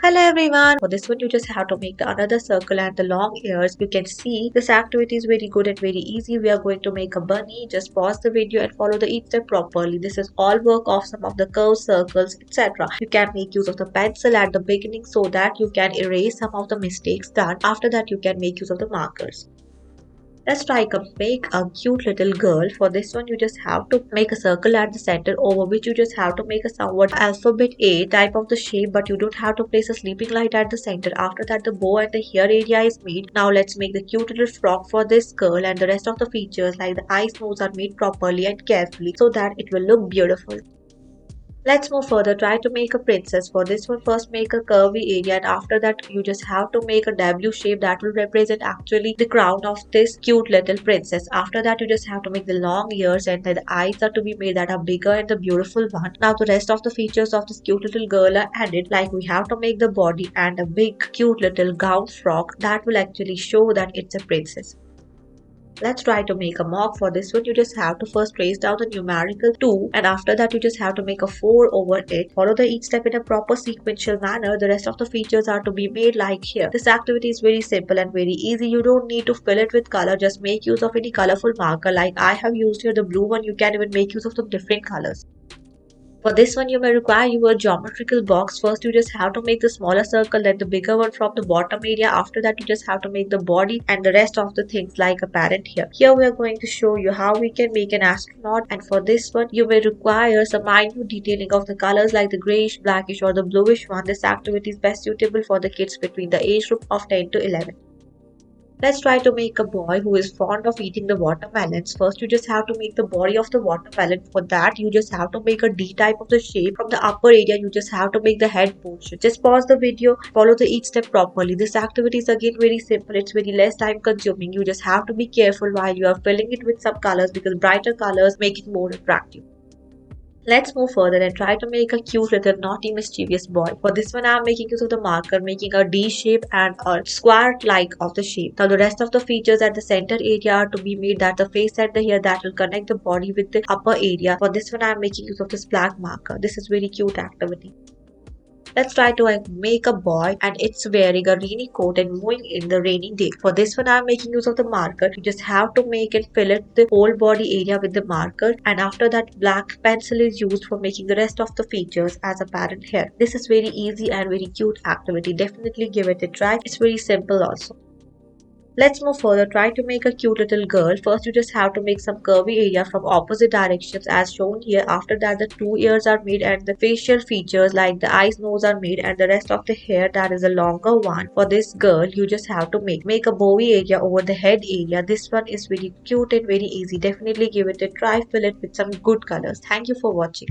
Hello everyone. For this one you just have to make the another circle and the long ears. You can see this activity is very good and very easy. We are going to make a bunny. Just pause the video and follow the each step properly. This is all work of some of the curves, circles, etc. You can make use of the pencil at the beginning so that you can erase some of the mistakes done. After that you can make use of the markers. Let's try to make a cute little girl. For this one you just have to make a circle at the center over which you just have to make a somewhat alphabet A type of the shape, but you don't have to place a sleeping light at the center. After that the bow and the hair area is made. Now let's make the cute little frock for this girl, and the rest of the features like the eyes, nose are made properly and carefully so that it will look beautiful. Let's move further. Try to make a princess. For this one, first make a curvy area, and after that you just have to make a W shape that will represent actually the crown of this cute little princess. After that you just have to make the long ears, and the eyes are to be made that are bigger and the beautiful one. Now the rest of the features of this cute little girl are added, like we have to make the body and a big cute little gown frock that will actually show that it's a princess. Let's try to make a mock. For this one you just have to first trace down the numerical 2, and after that you just have to make a 4 over it. Follow the each step in a proper sequential manner. The rest of the features are to be made like here. This activity is very simple and very easy. You don't need to fill it with color. Just make use of any colorful marker, like I have used here the blue one. You can even make use of the different colors. For this one, you may require your geometrical box. First, you just have to make the smaller circle, then the bigger one from the bottom area. After that, you just have to make the body and the rest of the things like a parent here. Here, we are going to show you how we can make an astronaut. And for this one, you may require some minute detailing of the colors like the grayish, blackish or the bluish one. This activity is best suitable for the kids between the age group of 10 to 11. Let's try to make a boy who is fond of eating the watermelons. First, you just have to make the body of the watermelon. For that, you just have to make a D type of the shape. From the upper area, you just have to make the head portion. Just pause the video, follow the each step properly. This activity is again very simple. It's very less time consuming. You just have to be careful while you are filling it with some colors, because brighter colors make it more attractive. Let's move further and try to make a cute little naughty mischievous boy. For this one I am making use of the marker, making a D shape and a square like of the shape. Now the rest of the features at the center area are to be made, that the face and the hair that will connect the body with the upper area. For this one I am making use of this black marker. This is very cute activity. Let's try to make a boy and it's wearing a rainy coat and moving in the rainy day. For this one I'm making use of the marker. You just have to make and fill it the whole body area with the marker, and after that black pencil is used for making the rest of the features as a parent hair. This is very easy and very cute activity. Definitely give it a try. It's very simple also. Let's move further. Try to make a cute little girl. First, you just have to make some curvy area from opposite directions as shown here. After that, the two ears are made and the facial features like the eyes, nose are made, and the rest of the hair that is a longer one. For this girl, you just have to make a bowy area over the head area. This one is very cute and very easy. Definitely give it a try. Fill it with some good colors. Thank you for watching.